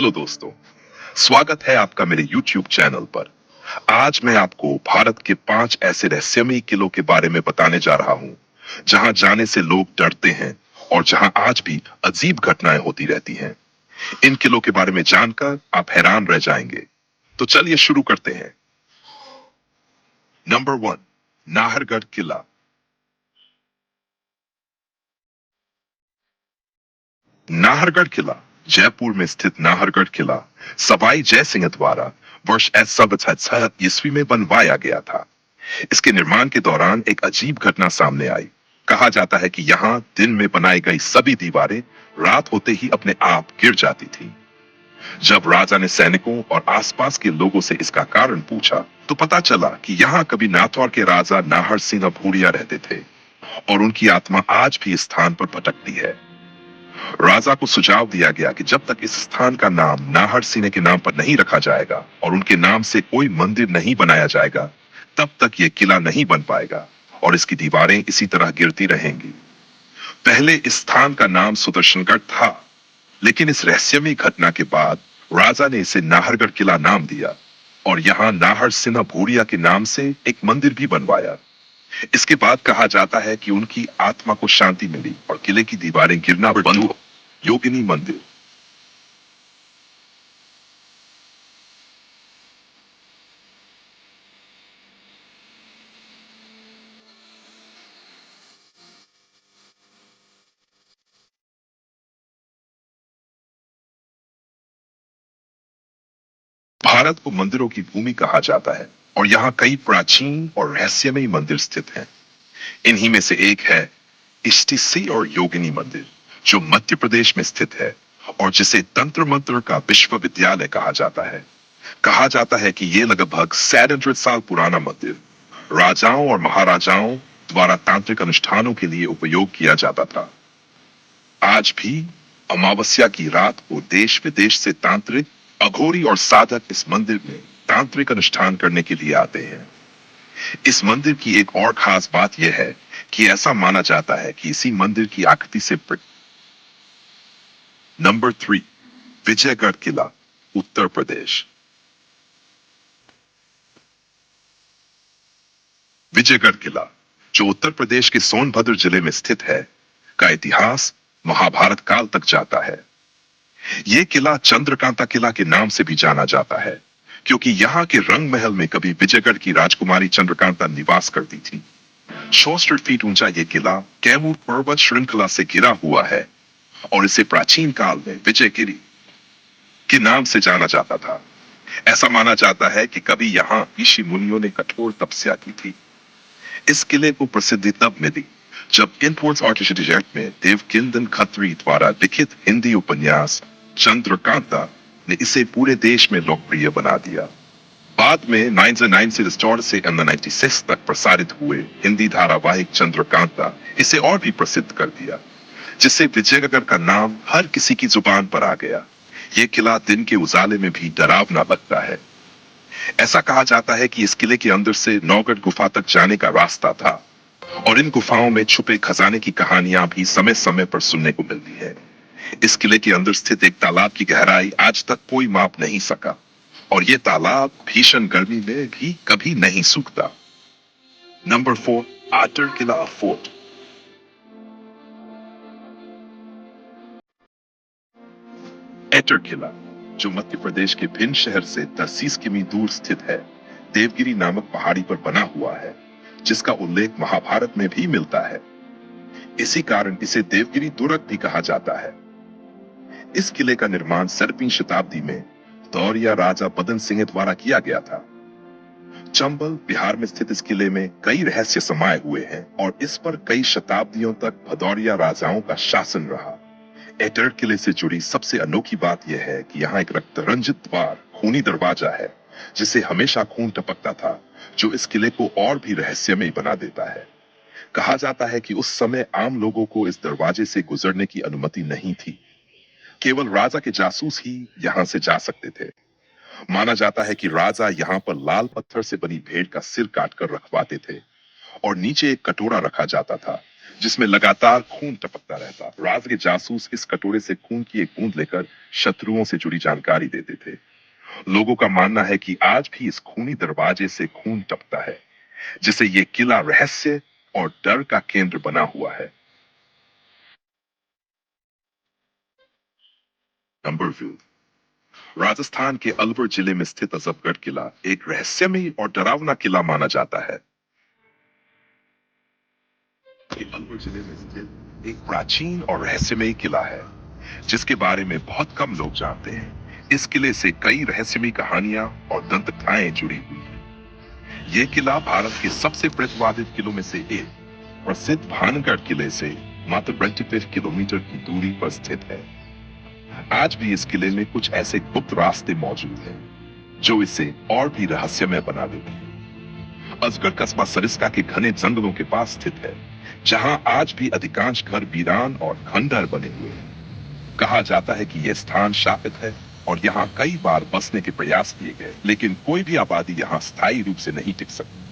Hello दोस्तों, स्वागत है आपका मेरे YouTube चैनल पर। आज मैं आपको भारत के 5 ऐसे रहस्यमयी किलों के बारे में बताने जा रहा हूं, जहां जाने से लोग डरते हैं और जहां आज भी अजीब घटनाएं होती रहती हैं। इन किलों के बारे में जानकर आप हैरान रह जाएंगे। तो चलिए शुरू करते हैं। नंबर 1, नाहरगढ़ किला। नाहरगढ़ किला, जयपुर में स्थित नाहरगढ़ किला सवाई जय सिंह द्वारा वर्ष 1766 ईस्वी में बनवाया गया था। इसके निर्माण के दौरान एक अजीब घटना सामने आई। कहा जाता है कि यहाँ दिन में बनाई गई सभी दीवारें रात होते ही अपने आप गिर जाती थी। जब राजा ने सैनिकों और आसपास के लोगों से इसका कारण पूछा, तो पता चला कि यहाँ कभी नाथौर के राजा नाहर सिंह भूरिया रहते थे और उनकी आत्मा आज भी इस स्थान पर भटकती है। राजा को सुझाव दिया गया कि जब तक इस स्थान का नाम नाहर सिंह के नाम पर नहीं रखा जाएगा और उनके नाम से कोई मंदिर नहीं बनाया जाएगा, तब तक ये किला नहीं बन पाएगा और इसकी दीवारें इसी तरह गिरती रहेंगी। पहले इस स्थान का नाम सुदर्शनगढ़ था, लेकिन इस रहस्यमयी घटना के बाद राजा ने इसे नाहरगढ़ किला नाम दिया और यहाँ नाहर सिन्हा भूरिया के नाम से एक मंदिर भी बनवाया। इसके बाद कहा जाता है कि उनकी आत्मा को शांति मिली और किले की दीवारें गिरना बंद हो। योगिनी मंदिर। भारत को मंदिरों की भूमि कहा जाता है और यहाँ कई प्राचीन और रहस्यमयी मंदिर स्थित हैं। इन्हीं में से एक है इष्टिसी और योगिनी मंदिर, जो मध्य प्रदेश में स्थित है और जिसे तंत्र मंत्र का विश्वविद्यालय कहा जाता है। कहा जाता है कि ये लगभग 700 साल पुराना मंदिर राजाओं और महाराजाओं द्वारा तांत्रिक अनुष्ठानों के लिए उपयोग किया जाता था। आज भी अमावस्या की रात को देश विदेश से तांत्रिक, अघोरी और साधक इस मंदिर में तांत्रिक अनुष्ठान करने के लिए आते हैं। इस मंदिर की एक और खास बात यह है कि ऐसा माना जाता है कि इसी मंदिर की आकृति से नंबर 3, विजयगढ़ किला, उत्तर प्रदेश। विजयगढ़ किला, जो उत्तर प्रदेश के सोनभद्र जिले में स्थित है, का इतिहास महाभारत काल तक जाता है। यह किला चंद्रकांता किला के नाम से भी जाना जाता है, क्योंकि यहाँ के रंग महल में कभी विजयगढ़ की राजकुमारी चंद्रकांता निवास करती थी। 64 फीट ऊंचा यह किला कैमूर पर्वत श्रृंखला से घिरा हुआ है और इसे प्राचीन काल में विजयगिरी के नाम से जाना जाता था। ऐसा माना जाता है कि कभी यहाँ ऋषि मुनियों ने कठोर तपस्या की थी। इस किले को प्रसिद्धि तब मिली जब इनफोर्स आर्टिस्ट में देवकिंदन खत्री द्वारा लिखित हिंदी उपन्यास चंद्रकांता ने इसे पूरे देश में लोकप्रिय बना दिया। बाद में 1909 से रिस्टोर से 96 तक प्रसारित हुए हिंदी धारावाहिक चंद्रकांता इसे और भी प्रसिद्ध कर दिया, जिससे विजयगढ़ का नाम हर किसी की जुबान पर आ गया। यह किला दिन के उजाले में भी डरावना लगता है। ऐसा कहा जाता है कि इस किले के अंदर से नौगढ़ गुफा तक जाने का रास्ता था और इन गुफाओं में छुपे खजाने की कहानियां भी समय समय पर सुनने को मिलती है। इस किले के अंदर स्थित एक तालाब की गहराई आज तक कोई माप नहीं सका और यह तालाब भीषण गर्मी में भी कभी नहीं सूखता। नंबर 4, आटर किला फोर्ट। एटर किला, जो मध्य प्रदेश के भिंड शहर से 30 किमी दूर स्थित है, देवगिरी नामक पहाड़ी पर बना हुआ है, जिसका उल्लेख महाभारत में भी मिलता है। इसी कारण इसे देवगिरी दुर्ग भी कहा जाता है। इस किले का निर्माण 7वीं शताब्दी में दौरिया राजा बदन सिंह द्वारा किया गया था। चंबल, बिहार में स्थित इस किले में कई रहस्य समाये हुए हैं और इस पर कई शताब्दियों तक भदौरिया राजाओं का शासन रहा। एटर किले से जुड़ी सबसे अनोखी बात यह है कि यहाँ एक रक्त रंजित द्वार, खूनी दरवाजा है, जिसे हमेशा खून टपकता था, जो इस किले को और भी रहस्यमय बना देता है। कहा जाता है कि उस समय आम लोगों को इस दरवाजे से गुजरने की अनुमति नहीं थी। केवल राजा के जासूस ही यहाँ से जा सकते थे। माना जाता है कि राजा यहाँ पर लाल पत्थर से बनी भेड़ का सिर काटकर रखवाते थे और नीचे एक कटोरा रखा जाता था, जिसमें लगातार खून टपकता रहता। राज के जासूस इस कटोरे से खून की एक बूंद लेकर शत्रुओं से जुड़ी जानकारी देते थे। लोगों का मानना है कि आज भी इस खूनी दरवाजे से खून टपकता है, जिसे ये किला रहस्य और डर का केंद्र बना हुआ है। नंबर 2, राजस्थान के अलवर जिले में स्थित अजबगढ़ किला एक रहस्यमयी और डरावना किला माना जाता है। ये अलवर जिले में स्थित एक प्राचीन और रहस्यमयी किला है, जिसके बारे में बहुत कम लोग जानते हैं। इस किले से कई रहस्यमयी कहानियां और दंत कथाएं जुड़ी हुई हैं। यह किला भारत के सबसे प्रतिवादित किलों में से एक प्रसिद्ध भानगढ़ किले से मात्र 25 किलोमीटर की दूरी पर स्थित है। आज भी इस किले में कुछ ऐसे गुप्त रास्ते मौजूद हैं, जो इसे और भी रहस्यमय बना देते हैं। असगढ़ कस्बा सरिस्का के घने जंगलों के पास स्थित है, जहां आज भी अधिकांश घर वीरान और खंडहर बने हुए हैं। कहा जाता है कि यह स्थान शापित है और यहाँ कई बार बसने के प्रयास किए गए, लेकिन कोई भी आबादी यहाँ स्थायी रूप से नहीं टिक सकती।